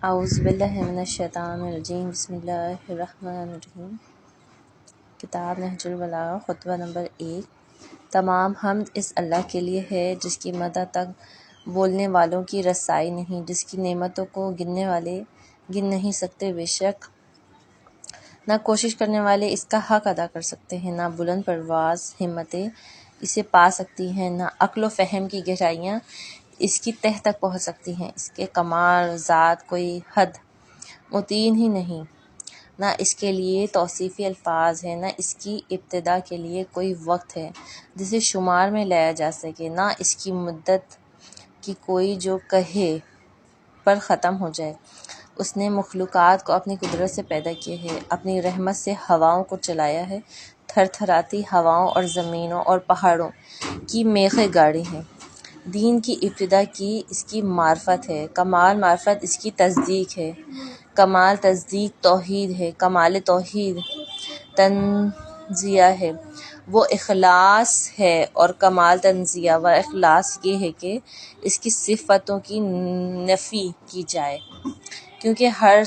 اعوذ باللہ من الشیطان الرجیم بسم اللہ الرحمن الرحیم۔ کتاب نہج البلاغہ خطبہ نمبر 1۔ تمام حمد اس اللہ کے لیے ہے جس کی مدح تک بولنے والوں کی رسائی نہیں، جس کی نعمتوں کو گننے والے گن نہیں سکتے۔ بے شک نہ کوشش کرنے والے اس کا حق ادا کر سکتے ہیں، نہ بلند پرواز ہمتیں اسے پا سکتی ہیں، نہ عقل و فہم کی گہرائیاں اس کی تہ تک پہنچ سکتی ہیں۔ اس کے کمال ذات کوئی حد متعین ہی نہیں، نہ اس کے لیے توصیفی الفاظ ہیں، نہ اس کی ابتدا کے لیے کوئی وقت ہے جسے شمار میں لایا جا سکے، نہ اس کی مدت کی کوئی جو کہے پر ختم ہو جائے۔ اس نے مخلوقات کو اپنی قدرت سے پیدا کیا ہے، اپنی رحمت سے ہواؤں کو چلایا ہے، تھر تھراتی ہواؤں اور زمینوں اور پہاڑوں کی میخیں گاڑی ہیں۔ دین کی ابتدا کی اس کی معرفت ہے، کمال معرفت اس کی تصدیق ہے، کمال تصدیق توحید ہے، کمال توحید تنزیہ ہے، وہ اخلاص ہے، اور کمال تنزیہ و اخلاص یہ ہے کہ اس کی صفتوں کی نفی کی جائے، کیونکہ ہر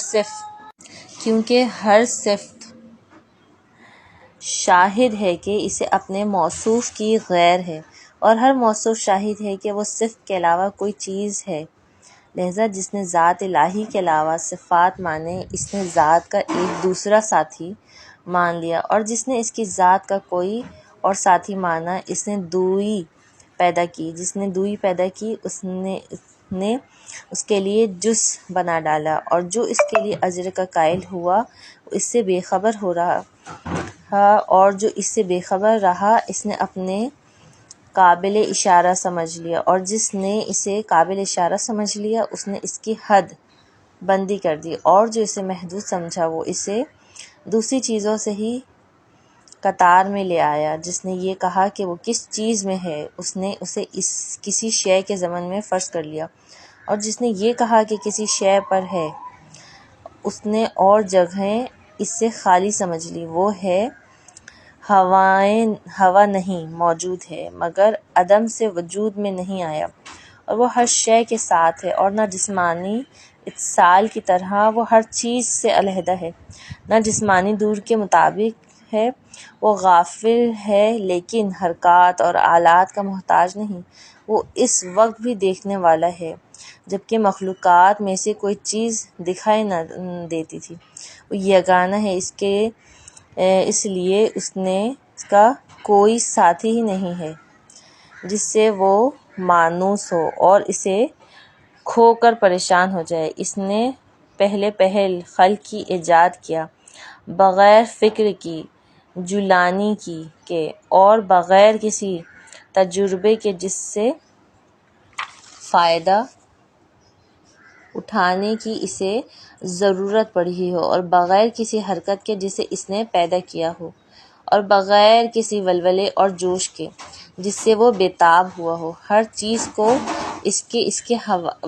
صفت شاہد ہے کہ اسے اپنے موصوف کی غیر ہے، اور ہر موصوف شاہد ہے کہ وہ صفت کے علاوہ کوئی چیز ہے۔ لہذا جس نے ذات الہی کے علاوہ صفات مانے، اس نے ذات کا ایک دوسرا ساتھی مان لیا، اور جس نے اس کی ذات کا کوئی اور ساتھی مانا، اس نے دوئی پیدا کی۔ جس نے دوئی پیدا کی اس نے اس کے لیے جز بنا ڈالا، اور جو اس کے لیے اجر کا قائل ہوا وہ اس سے بے خبر ہو رہا، اور جو اس سے بے خبر رہا اس نے اپنے قابل اشارہ سمجھ لیا، اور جس نے اسے قابل اشارہ سمجھ لیا اس نے اس کی حد بندی کر دی، اور جو اسے محدود سمجھا وہ اسے دوسری چیزوں سے ہی قطار میں لے آیا۔ جس نے یہ کہا کہ وہ کس چیز میں ہے اس نے اسے کسی شے کے ضمن میں فرض کر لیا، اور جس نے یہ کہا کہ کسی شے پر ہے اس نے اور جگہیں اس سے خالی سمجھ لی۔ وہ ہے ہوا نہیں موجود ہے مگر عدم سے وجود میں نہیں آیا، اور وہ ہر شے کے ساتھ ہے، اور نہ جسمانی اتصال کی طرح وہ ہر چیز سے علیحدہ ہے، نہ جسمانی دور کے مطابق ہے۔ وہ غافل ہے لیکن حرکات اور آلات کا محتاج نہیں، وہ اس وقت بھی دیکھنے والا ہے جبکہ مخلوقات میں سے کوئی چیز دکھائی نہ دیتی تھی۔ وہ یگانہ ہے، اس لیے اس کا کوئی ساتھی ہی نہیں ہے جس سے وہ مانوس ہو اور اسے کھو کر پریشان ہو جائے۔ اس نے پہل خلق کی ایجاد کیا، بغیر فکر کی، جولانی کی کے، اور بغیر کسی تجربے کے جس سے فائدہ اٹھانے کی اسے ضرورت پڑی ہو، اور بغیر کسی حرکت کے جسے اس نے پیدا کیا ہو، اور بغیر کسی ولولے اور جوش کے جس سے وہ بےتاب ہوا ہو۔ ہر چیز کو اس کے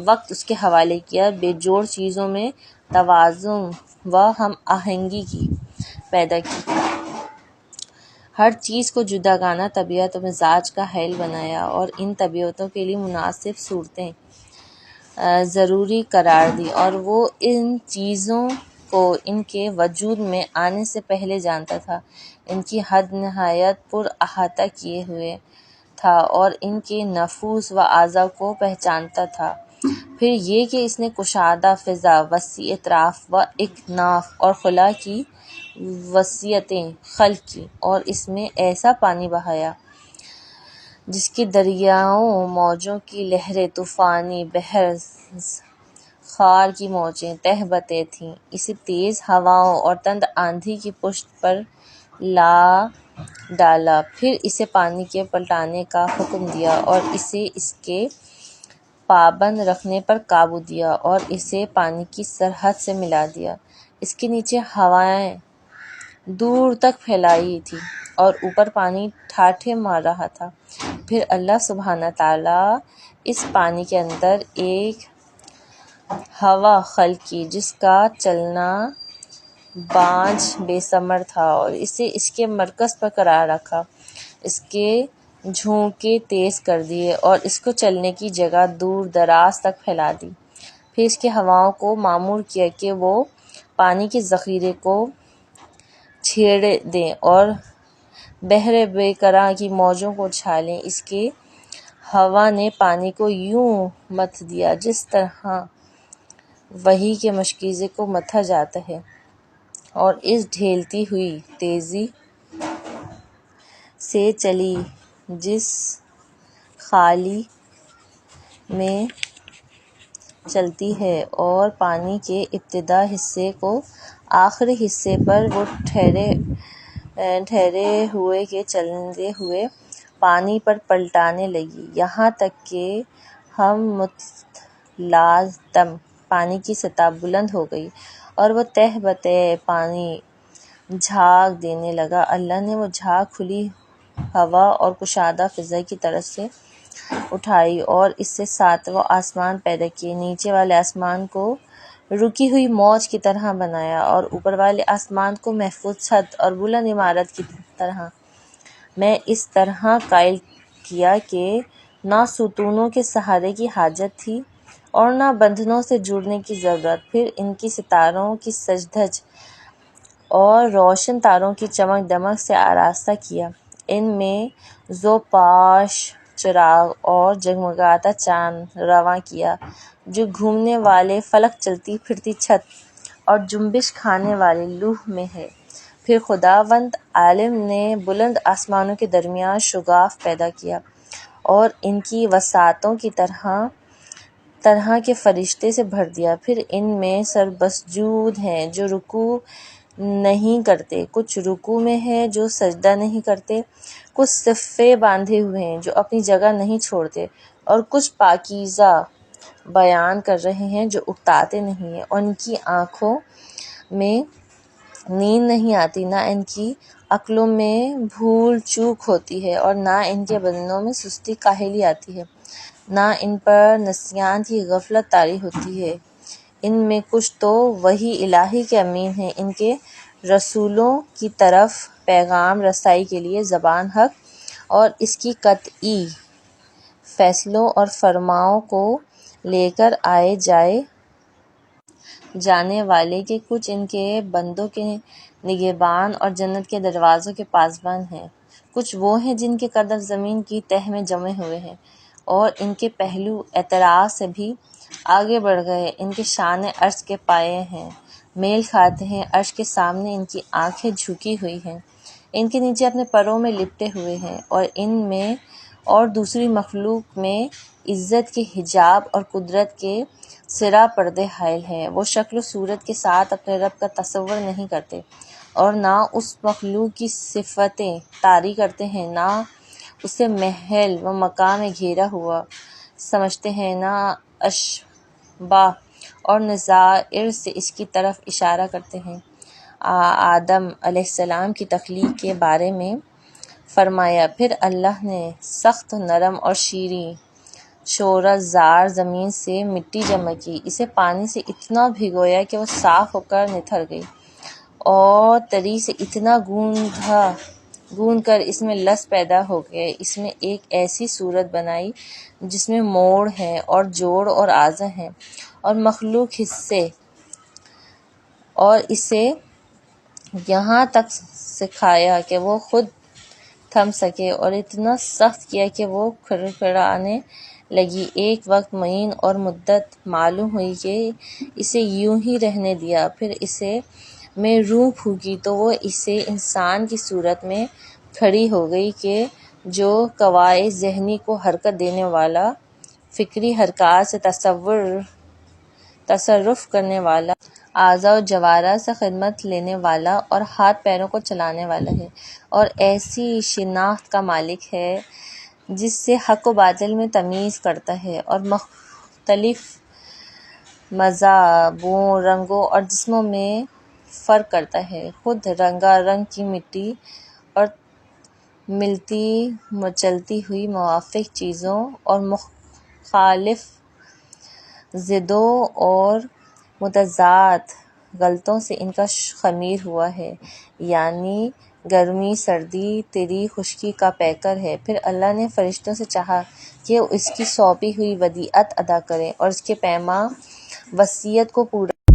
وقت اس کے حوالے کیا، بے جوڑ چیزوں میں توازن و ہم آہنگی پیدا کی، ہر چیز کو جداگانہ طبیعت و مزاج کا حائل بنایا، اور ان طبیعتوں کے لیے مناسب صورتیں ضروری قرار دی، اور وہ ان چیزوں کو ان کے وجود میں آنے سے پہلے جانتا تھا، ان کی حد نہایت پر احاطہ کیے ہوئے تھا، اور ان کے نفوس و اعضاء کو پہچانتا تھا۔ پھر یہ کہ اس نے کشادہ فضا، وسیع اطراف و اکناف اور خلا کی وسعتیں خلق کی، اور اس میں ایسا پانی بہایا جس کی دریاؤں موجوں کی لہریں، طوفانی بحر خار کی موجیں تہ بتیں تھیں۔ اسے تیز ہواؤں اور تند آندھی کی پشت پر لا ڈالا، پھر اسے پانی کے پلٹانے کا حکم دیا، اور اسے اس کے پابند رکھنے پر قابو دیا، اور اسے پانی کی سرحد سے ملا دیا۔ اس کے نیچے ہوائیں دور تک پھیلائی تھیں، اور اوپر پانی ٹھاٹھے مار رہا تھا۔ پھر اللہ سبحانہ تعالیٰ اس پانی کے اندر ایک ہوا خلق کی جس کا چلنا بانجھ بے ثمر تھا، اور اسے اس کے مرکز پر قرار رکھا، اس کے جھونکے تیز کر دیے، اور اس کو چلنے کی جگہ دور دراز تک پھیلا دی۔ پھر اس کی ہواؤں کو مامور کیا کہ وہ پانی کے ذخیرے کو چھیڑ دیں اور بحر بے قرار کی موجوں کو اچھالیں۔ اس کی ہوا نے پانی کو یوں متھ دیا جس طرح وحی کے مشکیزے کو متھا جاتا ہے، اور اس ڈھیلتی ہوئی تیزی سے چلی جس خالی میں چلتی ہے، اور پانی کے ابتدائی حصے کو آخری حصے پر وہ ٹھہرے ہوئے کے چلتے ہوئے پانی پر پلٹانے لگی، یہاں تک کہ ہم متلاطم پانی کی سطح بلند ہو گئی اور وہ تہہ بتہہ پانی جھاگ دینے لگا۔ اللہ نے وہ جھاگ کھلی ہوا اور کشادہ فضا کی طرف سے اٹھائی اور اس سے ساتواں آسمان پیدا کیے۔ نیچے والے آسمان کو رکی ہوئی موج کی طرح بنایا اور اوپر والے آسمان کو محفوظ چھت اور بلند عمارت کی طرح میں اس طرح قائل کیا کہ نہ ستونوں کے سہارے کی حاجت تھی اور نہ بندھنوں سے جڑنے کی ضرورت۔ پھر ان کی ستاروں کی سج دھج اور روشن تاروں کی چمک دمک سے آراستہ کیا، ان میں زوپاش چراغ اور جگمگاتا چاند رواں کیا جو گھومنے والے فلک چلتی پھرتی چھت اور جنبش کھانے والے لوح میں ہے۔ پھر خداوند عالم نے بلند آسمانوں کے درمیان شگاف پیدا کیا اور ان کی وسعتوں کی طرح طرح کے فرشتے سے بھر دیا۔ پھر ان میں سربسجود ہیں جو رکوع نہیں کرتے، کچھ رکوع میں ہیں جو سجدہ نہیں کرتے، کچھ صفیں باندھے ہوئے ہیں جو اپنی جگہ نہیں چھوڑتے، اور کچھ پاکیزہ بیان کر رہے ہیں جو اکتاتے نہیں ہیں۔ اور ان کی آنکھوں میں نیند نہیں آتی، نہ ان کی عقلوں میں بھول چوک ہوتی ہے، اور نہ ان کے بدنوں میں سستی کاہلی آتی ہے، نہ ان پر نسیان کی غفلت طاری ہوتی ہے۔ ان میں کچھ تو وحی الہی کے امین ہیں، ان کے رسولوں کی طرف پیغام رسائی کے لیے زبان حق اور اس کی قطعی فیصلوں اور فرمانوں کو لے کر آئے جانے والے کہ کچھ ان کے بندوں کے نگہبان اور جنت کے دروازوں کے پاسبان ہیں، کچھ وہ ہیں جن کے قدم زمین کی تہہ میں جمے ہوئے ہیں اور ان کے پہلو اعتراض سے بھی آگے بڑھ گئے، ان کے شانے عرش کے پائے ہیں، میل کھاتے ہیں عرش کے سامنے، ان کی آنکھیں جھکی ہوئی ہیں، ان کے نیچے اپنے پروں میں لپٹے ہوئے ہیں، اور ان میں اور دوسری مخلوق میں عزت کے حجاب اور قدرت کے سرا پردے حائل ہیں۔ وہ شکل و صورت کے ساتھ اپنے رب کا تصور نہیں کرتے اور نہ اس مخلوق کی صفتیں طاری کرتے ہیں، نہ اسے محل و مقام میں گھیرا ہوا سمجھتے ہیں، نہ اشباہ اور نظائر سے اس کی طرف اشارہ کرتے ہیں۔ آدم علیہ السلام کی تخلیق کے بارے میں فرمایا، پھر اللہ نے سخت نرم اور شیریں شورش زار زمین سے مٹی جمع کی، اسے پانی سے اتنا بھگویا کہ وہ صاف ہو کر نتھر گئی، اور تری سے اتنا گوندھ کر اس میں لس پیدا ہو گئے، اس میں ایک ایسی صورت بنائی جس میں موڑ ہیں اور جوڑ اور اعضاء ہیں اور مخلوق حصے، اور اسے یہاں تک سکھایا کہ وہ خود تھم سکے، اور اتنا سخت کیا کہ وہ کھڑکھڑانے لگی۔ ایک وقت معین اور مدت معلوم ہوئی کہ اسے یوں ہی رہنے دیا، پھر اسے میں روح پھونکی تو وہ اسے انسان کی صورت میں کھڑی ہو گئی کہ جو قوائے ذہنی کو حرکت دینے والا، فکری حرکات سے تصرف کرنے والا، اعضاء و جوارح سے خدمت لینے والا اور ہاتھ پیروں کو چلانے والا ہے، اور ایسی شناخت کا مالک ہے جس سے حق و باطل میں تمیز کرتا ہے اور مختلف مذہبوں، رنگوں اور جسموں میں فرق کرتا ہے، خود رنگا رنگ کی مٹی اور ملتی مچلتی ہوئی موافق چیزوں اور مخالف ضدوں اور متضاد غلطوں سے ان کا خمیر ہوا ہے، یعنی گرمی، سردی، تری، خشکی کا پیکر ہے۔ پھر اللہ نے فرشتوں سے چاہا کہ وہ اس کی سونپی ہوئی ودیعت ادا کریں اور اس کے پیما وصیت کو پورا